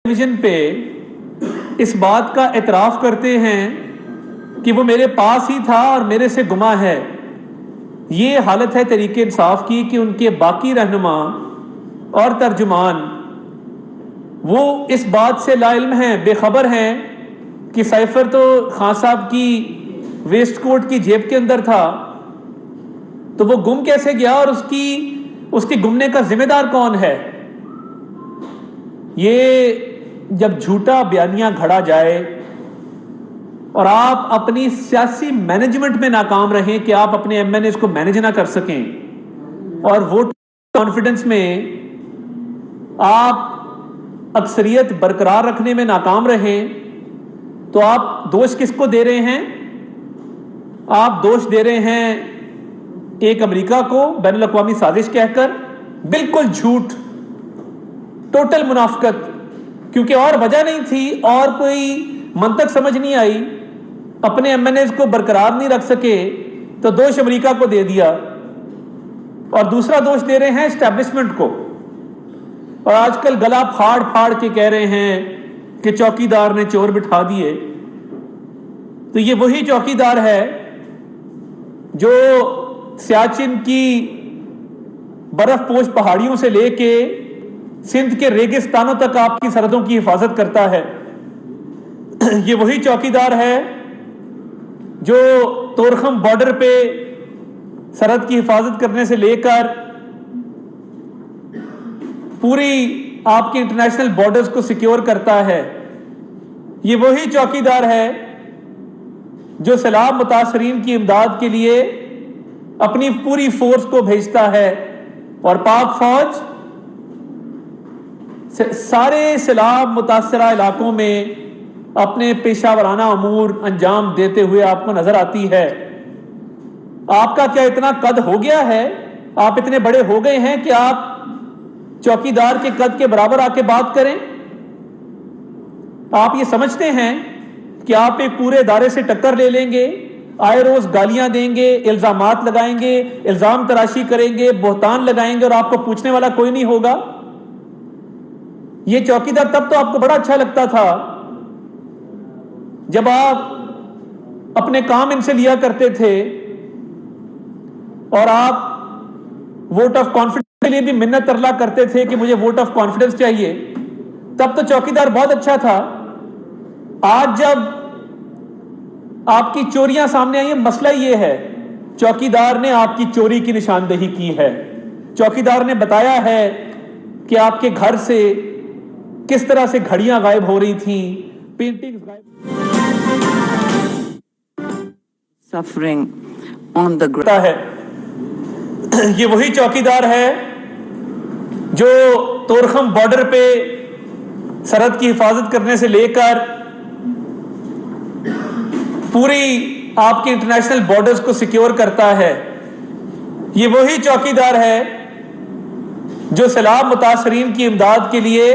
Television پہ اس بات کا اعتراف کرتے ہیں کہ وہ میرے پاس ہی تھا اور میرے سے گما ہے. یہ حالت ہے تحریک انصاف کی کہ ان کے باقی رہنما اور ترجمان وہ اس بات سے لا علم ہیں، بے خبر ہیں کہ سائفر تو خان صاحب کی ویسٹ کوٹ کی جیب کے اندر تھا، تو وہ گم کیسے گیا اور اس کے گمنے کا ذمہ دار کون ہے. یہ جب جھوٹا بیانیہ گھڑا جائے اور آپ اپنی سیاسی مینجمنٹ میں ناکام رہیں کہ آپ اپنے ایم این ایز کو مینج نہ کر سکیں اور ووٹ کانفیڈنس میں آپ اکثریت برقرار رکھنے میں ناکام رہیں، تو آپ دوش کس کو دے رہے ہیں؟ آپ دوش دے رہے ہیں ایک امریکہ کو بین الاقوامی سازش کہہ کر. بالکل جھوٹ، ٹوٹل منافقت، کیونکہ اور وجہ نہیں تھی اور کوئی منطق سمجھ نہیں آئی، اپنے ایم این ایز کو برقرار نہیں رکھ سکے تو دوش امریکہ کو دے دیا اور دوسرا دوش دے رہے ہیں اسٹیبلشمنٹ کو. اور آج کل گلا پھاڑ پھاڑ کے کہہ رہے ہیں کہ چوکی دار نے چور بٹھا دیے. تو یہ وہی چوکی دار ہے جو سیاچن کی برف پوش پہاڑیوں سے لے کے سندھ کے ریگستانوں تک آپ کی سرحدوں کی حفاظت کرتا ہے. یہ وہی چوکیدار ہے جو تورخم بارڈر پہ سرحد کی حفاظت کرنے سے لے کر پوری آپ کے انٹرنیشنل بارڈرز کو سیکیور کرتا ہے. یہ وہی چوکیدار ہے جو سیلاب متاثرین کی امداد کے لیے اپنی پوری فورس کو بھیجتا ہے اور پاک فوج سارے سیلاب متاثرہ علاقوں میں اپنے پیشہ ورانہ امور انجام دیتے ہوئے آپ کو نظر آتی ہے. آپ کا کیا اتنا قد ہو گیا ہے، آپ اتنے بڑے ہو گئے ہیں کہ آپ چوکیدار کے قد کے برابر آ کے بات کریں؟ آپ یہ سمجھتے ہیں کہ آپ ایک پورے ادارے سے ٹکر لے لیں گے، آئے روز گالیاں دیں گے، الزامات لگائیں گے، الزام تراشی کریں گے، بہتان لگائیں گے اور آپ کو پوچھنے والا کوئی نہیں ہوگا؟ یہ چوکیدار تب تو آپ کو بڑا اچھا لگتا تھا جب آپ اپنے کام ان سے لیا کرتے تھے اور آپ ووٹ آف کانفیڈنس کے لیے بھی منت ترلا کرتے تھے کہ مجھے ووٹ آف کانفیڈنس چاہیے. تب تو چوکیدار بہت اچھا تھا. آج جب آپ کی چوریاں سامنے آئی ہیں، مسئلہ یہ ہے چوکیدار نے آپ کی چوری کی نشاندہی کی ہے. چوکیدار نے بتایا ہے کہ آپ کے گھر سے کس طرح سے گھڑیاں غائب ہو رہی تھیں، پینٹنگز غائب. Suffering on the ground. ہے یہ وہی چوکیدار ہے جو تورخم بارڈر پہ سرحد کی حفاظت کرنے سے لے کر پوری آپ کے انٹرنیشنل بارڈرز کو سیکیور کرتا ہے. یہ وہی چوکیدار ہے جو سیلاب متاثرین کی امداد کے لیے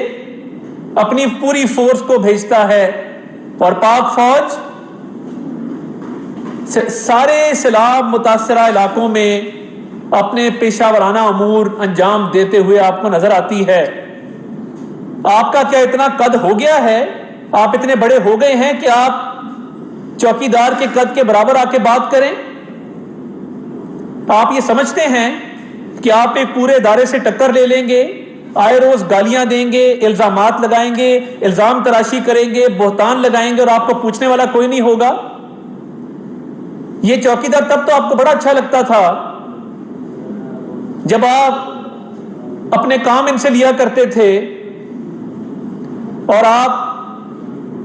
اپنی پوری فورس کو بھیجتا ہے اور پاک فوج سارے سیلاب متاثرہ علاقوں میں اپنے پیشہ ورانہ امور انجام دیتے ہوئے آپ کو نظر آتی ہے. آپ کا کیا اتنا قد ہو گیا ہے، آپ اتنے بڑے ہو گئے ہیں کہ آپ چوکیدار کے قد کے برابر آ کے بات کریں؟ آپ یہ سمجھتے ہیں کہ آپ ایک پورے ادارے سے ٹکر لے لیں گے، آئے روز گالیاں دیں گے، الزامات لگائیں گے، الزام تراشی کریں گے، بہتان لگائیں گے اور آپ کو پوچھنے والا کوئی نہیں ہوگا؟ یہ چوکیدار تب تو آپ کو بڑا اچھا لگتا تھا جب آپ اپنے کام ان سے لیا کرتے تھے اور آپ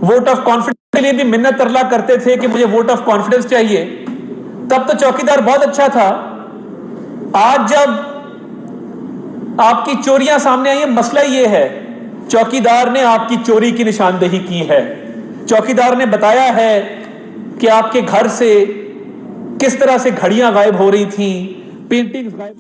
ووٹ آف کانفیڈنس کے لیے بھی منت ترلا کرتے تھے کہ مجھے ووٹ آف کانفیڈنس چاہیے. تب تو چوکیدار بہت اچھا تھا. آج جب آپ کی چوریاں سامنے آئی ہیں، مسئلہ یہ ہے چوکیدار نے آپ کی چوری کی نشاندہی کی ہے. چوکیدار نے بتایا ہے کہ آپ کے گھر سے کس طرح سے گھڑیاں غائب ہو رہی تھیں، پینٹنگز غائب